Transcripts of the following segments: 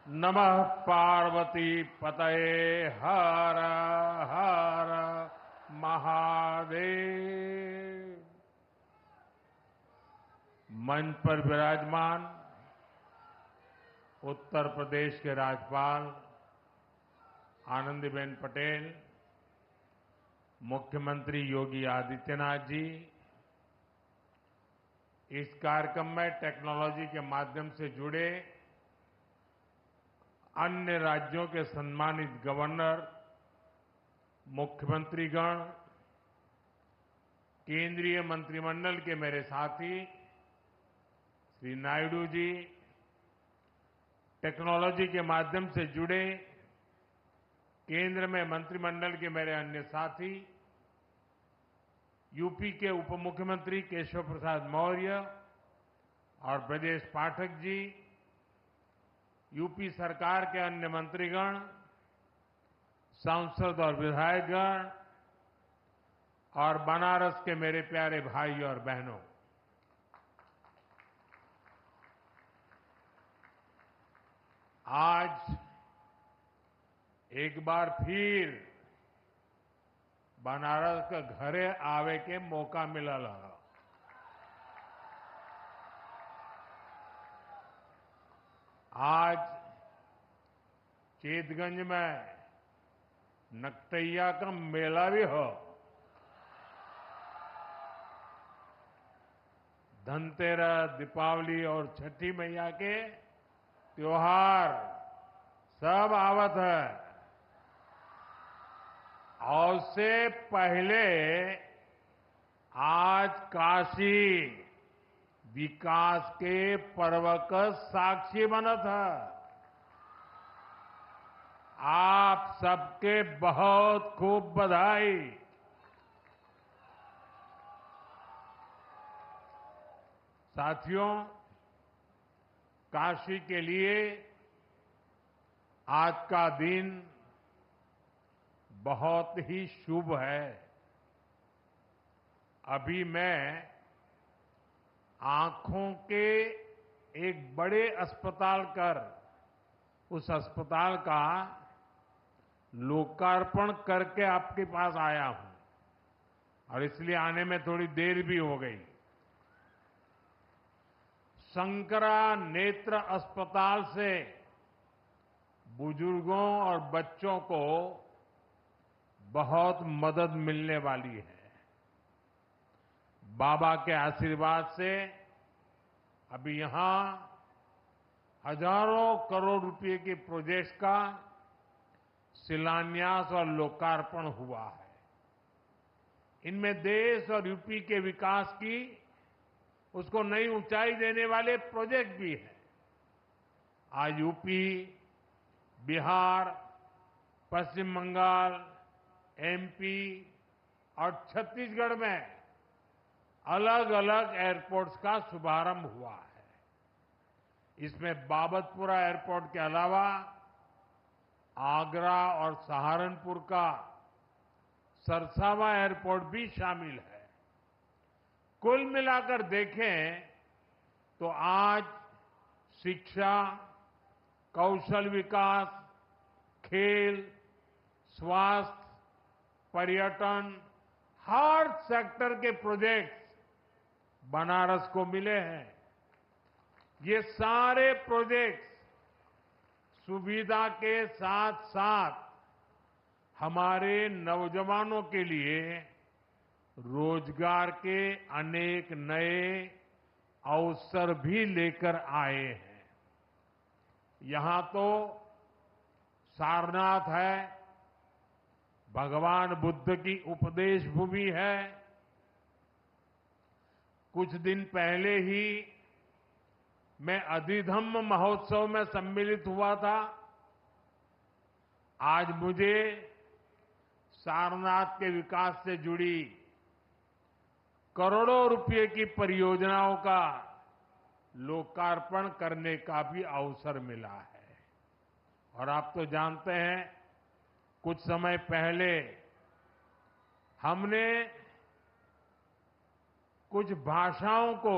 नमः पार्वती पतये हर हर महादेव। मंच पर विराजमान उत्तर प्रदेश के राज्यपाल आनंदीबेन पटेल, मुख्यमंत्री योगी आदित्यनाथ जी, इस कार्यक्रम में टेक्नोलॉजी के माध्यम से जुड़े अन्य राज्यों के सम्मानित गवर्नर, मुख्यमंत्रीगण, केंद्रीय मंत्रिमंडल के मेरे साथी श्री नायडू जी, टेक्नोलॉजी के माध्यम से जुड़े केंद्र में मंत्रिमंडल के मेरे अन्य साथी, यूपी के उप मुख्यमंत्री केशव प्रसाद मौर्य और ब्रजेश पाठक जी, यूपी सरकार के अन्य मंत्रीगण, सांसद और विधायकगण और बनारस के मेरे प्यारे भाई और बहनों, आज एक बार फिर बनारस के घरे आवे के मौका मिलल है। आज चेतगंज में नकटैया का मेला भी हो, धनतेरस, दीपावली और छठी मैया के त्योहार सब आवत है। और उससे पहले आज काशी विकास के पर्व का साक्षी बनत है। आप सबके बहुत खूब बधाई। साथियों, काशी के लिए आज का दिन बहुत ही शुभ है। अभी मैं आंखों के एक बड़े अस्पताल कर उस अस्पताल का लोकार्पण करके आपके पास आया हूं और इसलिए आने में थोड़ी देर भी हो गई। शंकरा नेत्र अस्पताल से बुजुर्गों और बच्चों को बहुत मदद मिलने वाली है। बाबा के आशीर्वाद से अभी यहां हजारों करोड़ रुपए के प्रोजेक्ट्स का शिलान्यास और लोकार्पण हुआ है। इनमें देश और यूपी के विकास की उसको नई ऊंचाई देने वाले प्रोजेक्ट भी हैं। आज यूपी, बिहार, पश्चिम बंगाल, एमपी और छत्तीसगढ़ में अलग अलग एयरपोर्ट्स का शुभारंभ हुआ है। इसमें बाबतपुरा एयरपोर्ट के अलावा आगरा और सहारनपुर का सरसावा एयरपोर्ट भी शामिल है। कुल मिलाकर देखें तो आज शिक्षा, कौशल विकास, खेल, स्वास्थ्य, पर्यटन, हर सेक्टर के प्रोजेक्ट्स बनारस को मिले हैं। ये सारे प्रोजेक्ट्स सुविधा के साथ साथ हमारे नौजवानों के लिए रोजगार के अनेक नए अवसर भी लेकर आए हैं। यहां तो सारनाथ है, भगवान बुद्ध की उपदेश भूमि है। कुछ दिन पहले ही मैं अधिधम्म महोत्सव में सम्मिलित हुआ था। आज मुझे सारनाथ के विकास से जुड़ी करोड़ों रुपए की परियोजनाओं का लोकार्पण करने का भी अवसर मिला है। और आप तो जानते हैं, कुछ समय पहले हमने कुछ भाषाओं को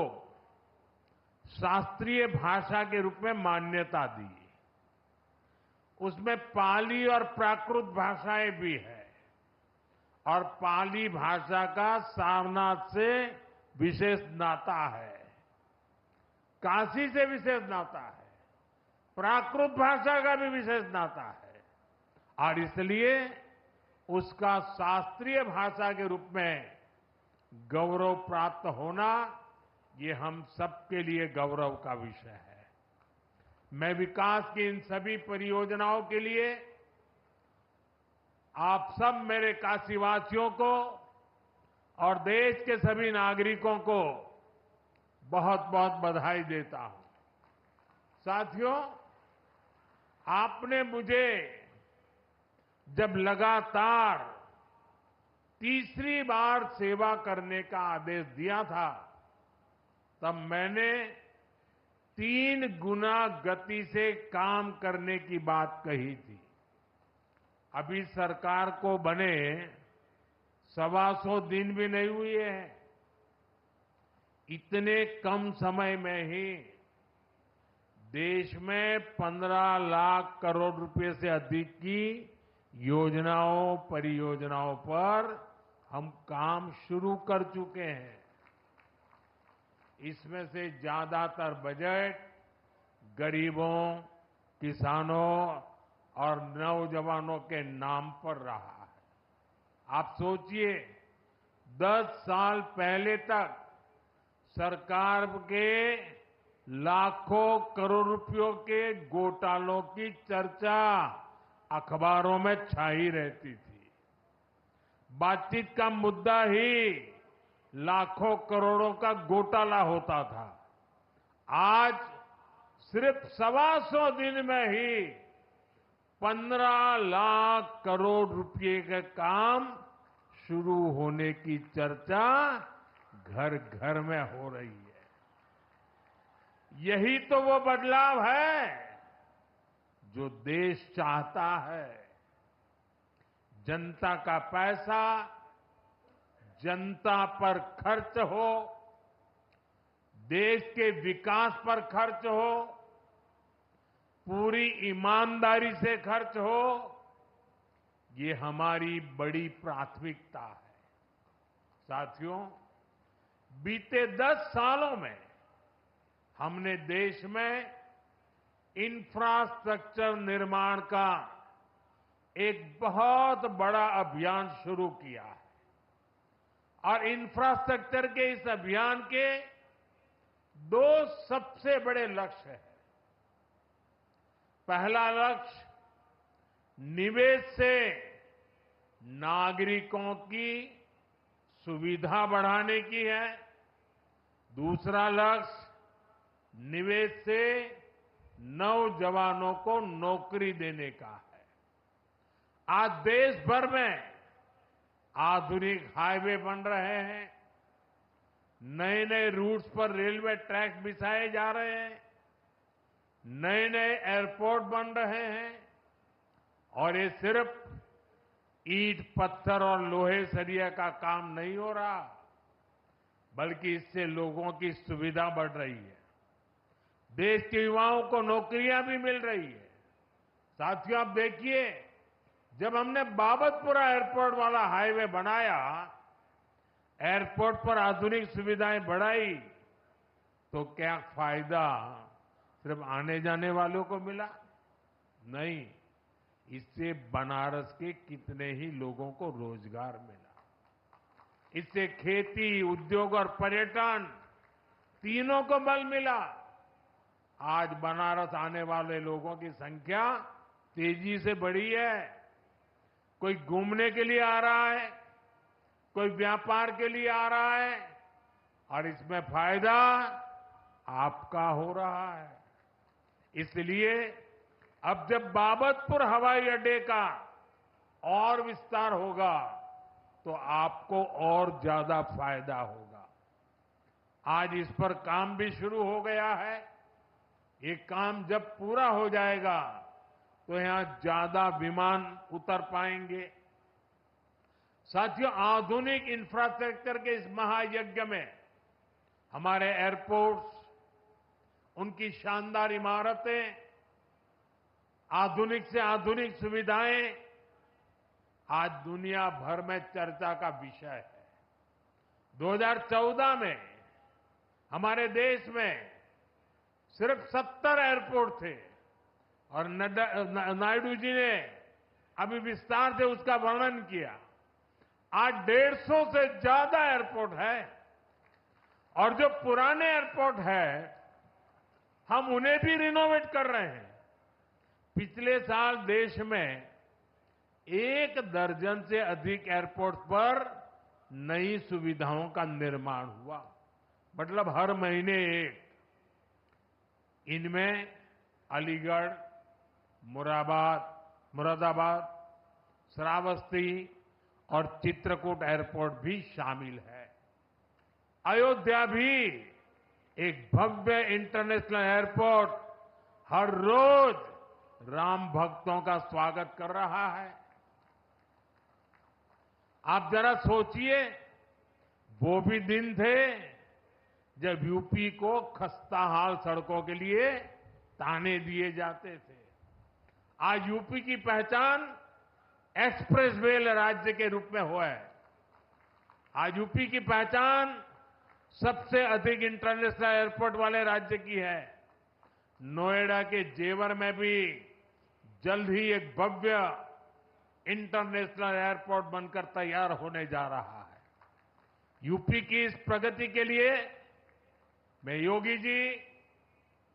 शास्त्रीय भाषा के रूप में मान्यता दी। उसमें पाली और प्राकृत भाषाएं भी है और पाली भाषा का सारनाथ से विशेष नाता है, काशी से विशेष नाता है, प्राकृत भाषा का भी विशेष नाता है और इसलिए उसका शास्त्रीय भाषा के रूप में गौरव प्राप्त होना ये हम सबके लिए गौरव का विषय है। मैं विकास की इन सभी परियोजनाओं के लिए आप सब मेरे काशीवासियों को और देश के सभी नागरिकों को बहुत बहुत बधाई देता हूं। साथियों, आपने मुझे जब लगातार तीसरी बार सेवा करने का आदेश दिया था तब मैंने 3 गुना गति से काम करने की बात कही थी। अभी सरकार को बने 125 दिन भी नहीं हुए हैं। इतने कम समय में ही देश में 15 लाख करोड़ रुपए से अधिक की योजनाओं, परियोजनाओं पर हम काम शुरू कर चुके हैं। इसमें से ज्यादातर बजट गरीबों, किसानों और नौजवानों के नाम पर रहा है। आप सोचिए, 10 साल पहले तक सरकार के लाखों करोड़ रुपयों के घोटालों की चर्चा अखबारों में छाई रहती थी। बातचीत का मुद्दा ही लाखों करोड़ों का घोटाला होता था। आज सिर्फ 125 दिन में ही 15 लाख करोड़ रुपए के काम शुरू होने की चर्चा घर घर में हो रही है। यही तो वो बदलाव है जो देश चाहता है। जनता का पैसा जनता पर खर्च हो, देश के विकास पर खर्च हो, पूरी ईमानदारी से खर्च हो, ये हमारी बड़ी प्राथमिकता है। साथियों, बीते 10 सालों में हमने देश में इंफ्रास्ट्रक्चर निर्माण का एक बहुत बड़ा अभियान शुरू किया है और इंफ्रास्ट्रक्चर के इस अभियान के 2 सबसे बड़े लक्ष्य हैं। पहला लक्ष्य निवेश से नागरिकों की सुविधा बढ़ाने की है। दूसरा लक्ष्य निवेश से नौजवानों को नौकरी देने का है। आज देश भर में आधुनिक हाईवे बन रहे हैं, नए नए रूट्स पर रेलवे ट्रैक बिछाए जा रहे हैं, नए नए एयरपोर्ट बन रहे हैं और ये सिर्फ ईंट, पत्थर और लोहे सरिया का काम नहीं हो रहा, बल्कि इससे लोगों की सुविधा बढ़ रही है। देश के युवाओं को नौकरियां भी मिल रही है। साथियों, आप देखिए, जब हमने बाबतपुरा एयरपोर्ट वाला हाईवे बनाया, एयरपोर्ट पर आधुनिक सुविधाएं बढ़ाई, तो क्या फायदा सिर्फ आने जाने वालों को मिला? नहीं, इससे बनारस के कितने ही लोगों को रोजगार मिला। इससे खेती, उद्योग और पर्यटन तीनों को बल मिला। आज बनारस आने वाले लोगों की संख्या तेजी से बढ़ी है। कोई घूमने के लिए आ रहा है, कोई व्यापार के लिए आ रहा है और इसमें फायदा आपका हो रहा है। इसलिए अब जब बाबतपुर हवाई अड्डे का और विस्तार होगा तो आपको और ज्यादा फायदा होगा। आज इस पर काम भी शुरू हो गया है। ये काम जब पूरा हो जाएगा तो यहां ज्यादा विमान उतर पाएंगे। साथियों, आधुनिक इंफ्रास्ट्रक्चर के इस महायज्ञ में हमारे एयरपोर्ट्स, उनकी शानदार इमारतें आधुनिक से आधुनिक सुविधाएं आज दुनिया भर में चर्चा का विषय है। 2014 में हमारे देश में सिर्फ 70 एयरपोर्ट थे और नायडू जी ने अभी विस्तार से उसका वर्णन किया। आज 150 से ज्यादा एयरपोर्ट है और जो पुराने एयरपोर्ट है हम उन्हें भी रिनोवेट कर रहे हैं। पिछले साल देश में 1 दर्जन से अधिक एयरपोर्ट पर नई सुविधाओं का निर्माण हुआ, मतलब हर महीने एक। इनमें अलीगढ़, मुरादाबाद, श्रावस्ती और चित्रकूट एयरपोर्ट भी शामिल है। अयोध्या भी एक भव्य इंटरनेशनल एयरपोर्ट हर रोज राम भक्तों का स्वागत कर रहा है। आप जरा सोचिए, वो भी दिन थे जब यूपी को खस्ताहाल सड़कों के लिए ताने दिए जाते थे। आज यूपी की पहचान एक्सप्रेस वे राज्य के रूप में हुआ है। आज यूपी की पहचान सबसे अधिक इंटरनेशनल एयरपोर्ट वाले राज्य की है। नोएडा के जेवर में भी जल्द ही एक भव्य इंटरनेशनल एयरपोर्ट बनकर तैयार होने जा रहा है। यूपी की इस प्रगति के लिए मैं योगी जी,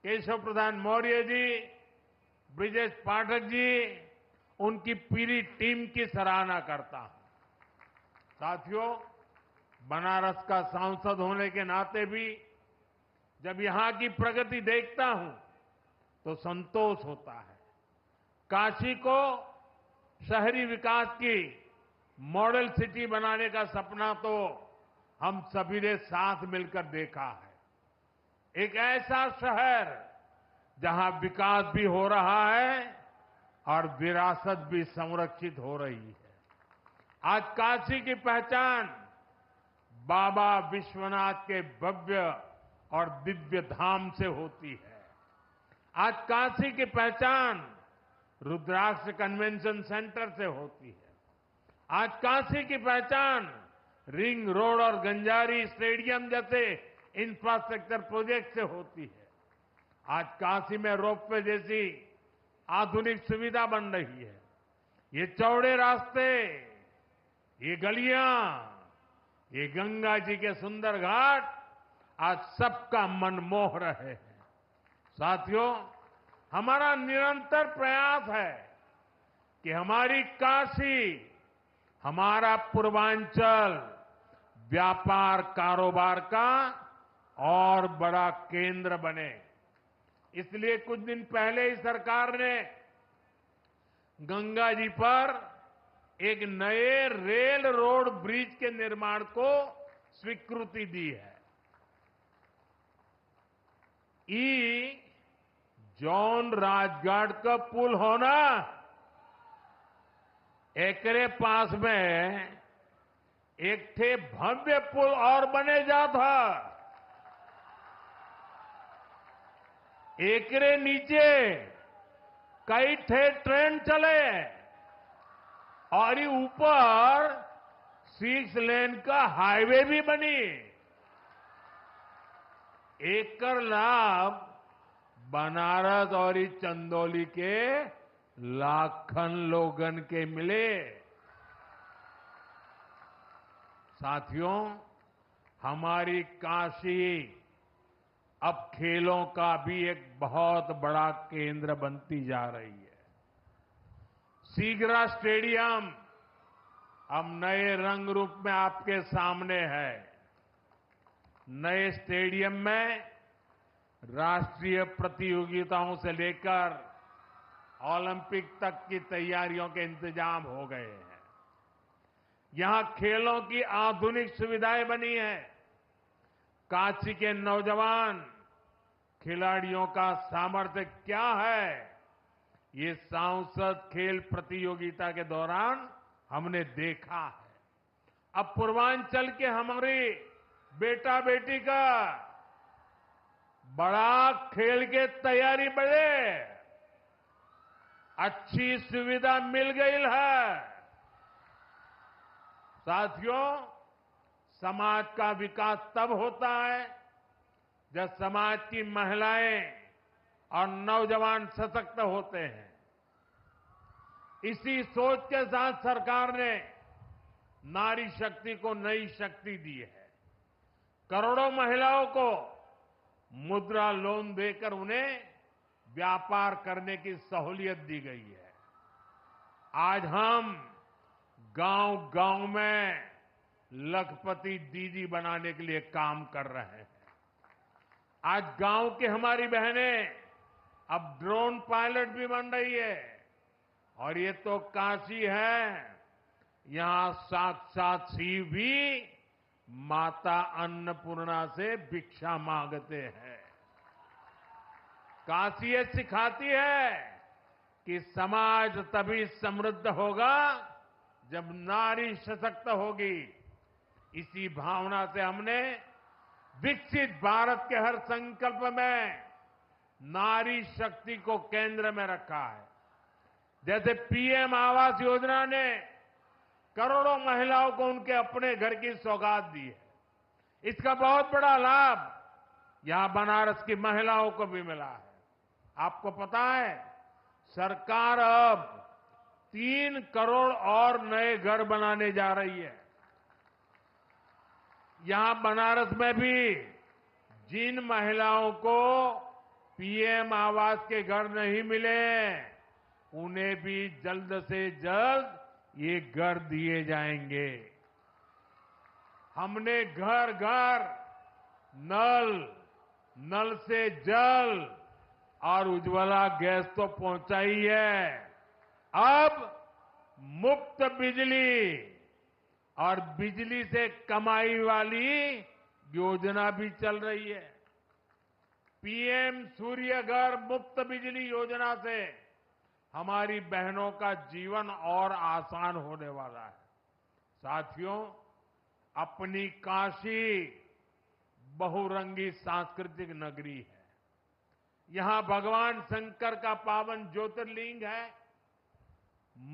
केशव प्रसाद मौर्य जी, ब्रिजेश पाठक जी, उनकी पूरी टीम की सराहना करता हूं। साथियों, बनारस का सांसद होने के नाते भी जब यहां की प्रगति देखता हूं तो संतोष होता है। काशी को शहरी विकास की मॉडल सिटी बनाने का सपना तो हम सभी ने साथ मिलकर देखा है। एक ऐसा शहर जहां विकास भी हो रहा है और विरासत भी संरक्षित हो रही है। आज काशी की पहचान बाबा विश्वनाथ के भव्य और दिव्य धाम से होती है। आज काशी की पहचान रुद्राक्ष कन्वेंशन सेंटर से होती है। आज काशी की पहचान रिंग रोड और गंजारी स्टेडियम जैसे इंफ्रास्ट्रक्चर प्रोजेक्ट से होती है। आज काशी में रोपवे जैसी आधुनिक सुविधा बन रही है। ये चौड़े रास्ते, ये गलियां, ये गंगा जी के सुंदर घाट आज सबका मन मोह रहे हैं। साथियों, हमारा निरंतर प्रयास है कि हमारी काशी, हमारा पूर्वांचल व्यापार कारोबार का और बड़ा केंद्र बने। इसलिए कुछ दिन पहले ही सरकार ने गंगा जी पर एक नए रेल रोड ब्रिज के निर्माण को स्वीकृति दी है। ई जॉन राजघाट का पुल होना, एकरे पास में एक थे भव्य पुल और बने जा था। एकरे नीचे कई थे ट्रेन चले और ऊपर 6 लेन का हाईवे भी बनी। एकर लाभ बनारस और चंदौली के लाखन लोगन के मिले। साथियों, हमारी काशी अब खेलों का भी एक बहुत बड़ा केंद्र बनती जा रही है। सीगरा स्टेडियम अब नए रंग रूप में आपके सामने है। नए स्टेडियम में राष्ट्रीय प्रतियोगिताओं से लेकर ओलंपिक तक की तैयारियों के इंतजाम हो गए हैं। यहां खेलों की आधुनिक सुविधाएं बनी हैं। काशी के नौजवान खिलाड़ियों का सामर्थ्य क्या है, ये सांसद खेल प्रतियोगिता के दौरान हमने देखा है। अब पूर्वांचल के हमारे बेटा बेटी का बड़ा खेल के तैयारी बढ़े। अच्छी सुविधा मिल गई है। साथियों, समाज का विकास तब होता है जब समाज की महिलाएं और नौजवान सशक्त होते हैं। इसी सोच के साथ सरकार ने नारी शक्ति को नई शक्ति दी है। करोड़ों महिलाओं को मुद्रा लोन देकर उन्हें व्यापार करने की सहूलियत दी गई है। आज हम गांव-गांव में लखपति दीदी बनाने के लिए काम कर रहे हैं। आज गांव की हमारी बहनें अब ड्रोन पायलट भी बन रही है। और ये तो काशी है, यहां साक्षात शिव भी माता अन्नपूर्णा से भिक्षा मांगते हैं। काशी ये सिखाती है कि समाज तभी समृद्ध होगा जब नारी सशक्त होगी। इसी भावना से हमने विकसित भारत के हर संकल्प में नारी शक्ति को केंद्र में रखा है। जैसे पीएम आवास योजना ने करोड़ों महिलाओं को उनके अपने घर की सौगात दी है। इसका बहुत बड़ा लाभ यहां बनारस की महिलाओं को भी मिला है। आपको पता है, सरकार अब 3 करोड़ और नए घर बनाने जा रही है। यहां बनारस में भी जिन महिलाओं को पीएम आवास के घर नहीं मिले, उन्हें भी जल्द से जल्द ये घर दिए जाएंगे। हमने घर घर नल, नल से जल और उज्ज्वला गैस तो पहुंचाई है। अब मुफ्त बिजली और बिजली से कमाई वाली योजना भी चल रही है। पीएम सूर्य घर मुफ्त बिजली योजना से हमारी बहनों का जीवन और आसान होने वाला है। साथियों, अपनी काशी बहुरंगी सांस्कृतिक नगरी है। यहां भगवान शंकर का पावन ज्योतिर्लिंग है,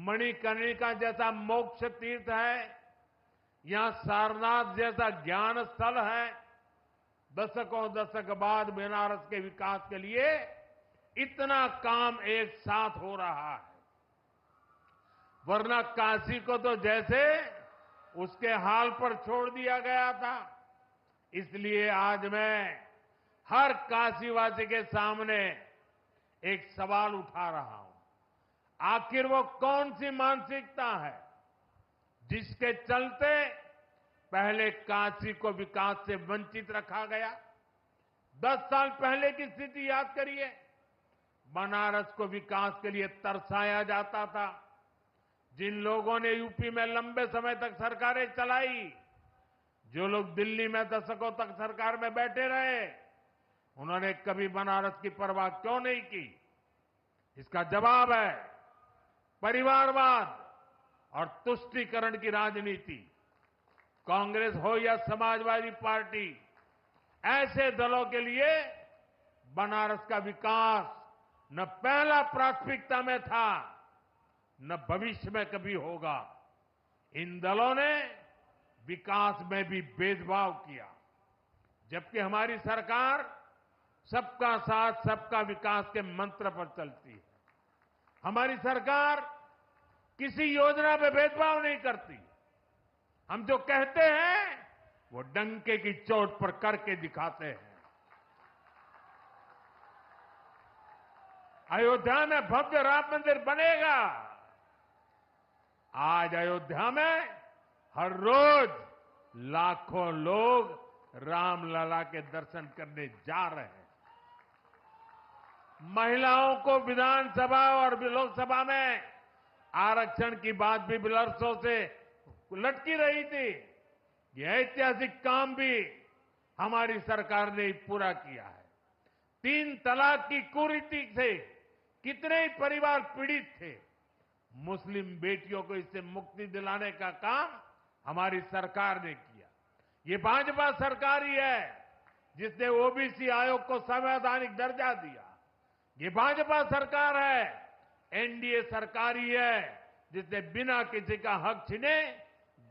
मणिकर्णिका जैसा मोक्ष तीर्थ है, यहां सारनाथ जैसा ज्ञान स्थल है। दशकों दशक बाद बनारस के विकास के लिए इतना काम एक साथ हो रहा है। वरना काशी को तो जैसे उसके हाल पर छोड़ दिया गया था। इसलिए आज मैं हर काशीवासी के सामने एक सवाल उठा रहा हूं। आखिर वो कौन सी मानसिकता है जिसके चलते पहले काशी को विकास से वंचित रखा गया? 10 साल पहले की स्थिति याद करिए। बनारस को विकास के लिए तरसाया जाता था। जिन लोगों ने यूपी में लंबे समय तक सरकारें चलाई, जो लोग दिल्ली में दशकों तक सरकार में बैठे रहे, उन्होंने कभी बनारस की परवाह क्यों नहीं की? इसका जवाब है परिवारवाद और तुष्टीकरण की राजनीति। कांग्रेस हो या समाजवादी पार्टी, ऐसे दलों के लिए बनारस का विकास न पहला प्राथमिकता में था, न भविष्य में कभी होगा। इन दलों ने विकास में भी भेदभाव किया, जबकि हमारी सरकार सबका साथ सबका विकास के मंत्र पर चलती है। हमारी सरकार किसी योजना में भेदभाव नहीं करती। हम जो कहते हैं वो डंके की चोट पर करके दिखाते हैं। अयोध्या में भव्य राम मंदिर बनेगा। आज अयोध्या में हर रोज लाखों लोग रामलला के दर्शन करने जा रहे हैं। महिलाओं को विधानसभा और लोकसभा में आरक्षण की बात भी वर्षों से लटकी रही थी। यह ऐतिहासिक काम भी हमारी सरकार ने पूरा किया है। 3 तलाक की कुरीति से कितने ही परिवार पीड़ित थे। मुस्लिम बेटियों को इससे मुक्ति दिलाने का काम हमारी सरकार ने किया। ये भाजपा सरकार ही है जिसने ओबीसी आयोग को संवैधानिक दर्जा दिया। ये भाजपा सरकार है एनडीए सरकार ही है जिसने बिना किसी का हक छीने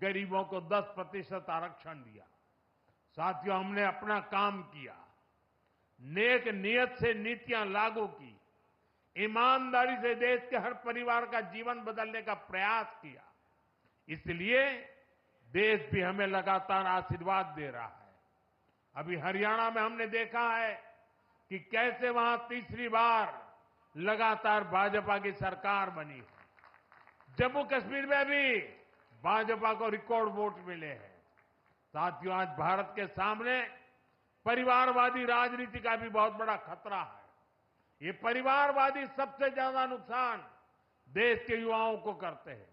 गरीबों को 10% आरक्षण दिया। साथियों, हमने अपना काम किया, नेक नियत से नीतियां लागू की, ईमानदारी से देश के हर परिवार का जीवन बदलने का प्रयास किया। इसलिए देश भी हमें लगातार आशीर्वाद दे रहा है। अभी हरियाणा में हमने देखा है कि कैसे वहां तीसरी बार लगातार भाजपा की सरकार बनी है। जम्मू कश्मीर में भी भाजपा को रिकॉर्ड वोट मिले हैं। साथियों, आज भारत के सामने परिवारवादी राजनीति का भी बहुत बड़ा खतरा है। ये परिवारवादी सबसे ज्यादा नुकसान देश के युवाओं को करते हैं।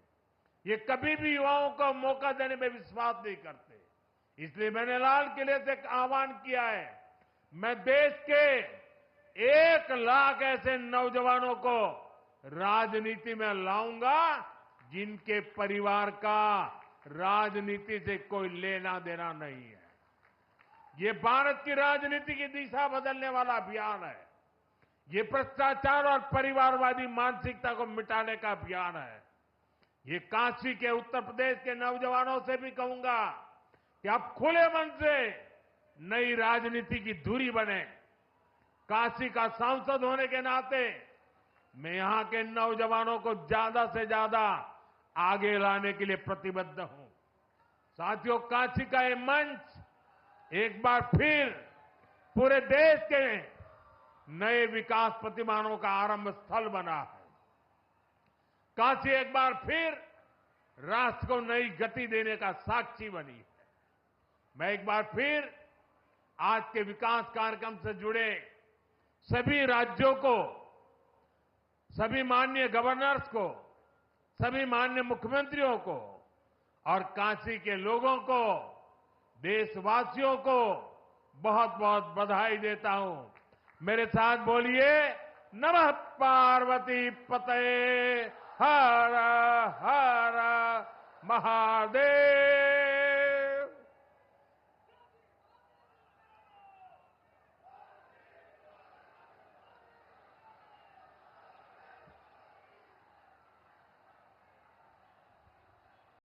ये कभी भी युवाओं को मौका देने में विश्वास नहीं करते। इसलिए मैंने लाल किले से एक आह्वान किया है, मैं देश के 1 लाख ऐसे नौजवानों को राजनीति में लाऊंगा जिनके परिवार का राजनीति से कोई लेना देना नहीं है। ये भारत की राजनीति की दिशा बदलने वाला अभियान है। ये भ्रष्टाचार और परिवारवादी मानसिकता को मिटाने का अभियान है। ये काशी के उत्तर प्रदेश के नौजवानों से भी कहूंगा कि आप खुले मन से नई राजनीति की धुरी बने। काशी का सांसद होने के नाते मैं यहां के नौजवानों को ज्यादा से ज्यादा आगे लाने के लिए प्रतिबद्ध हूं। साथियों, काशी का ये मंच एक बार फिर पूरे देश के नए विकास प्रतिमानों का आरंभ स्थल बना है। काशी एक बार फिर राष्ट्र को नई गति देने का साक्षी बनी है। मैं एक बार फिर आज के विकास कार्यक्रम से जुड़े सभी राज्यों को, सभी माननीय गवर्नर्स को, सभी माननीय मुख्यमंत्रियों को और काशी के लोगों को, देशवासियों को बहुत बहुत बधाई देता हूं। मेरे साथ बोलिए, नमः पार्वती पतये हर हर महादेव।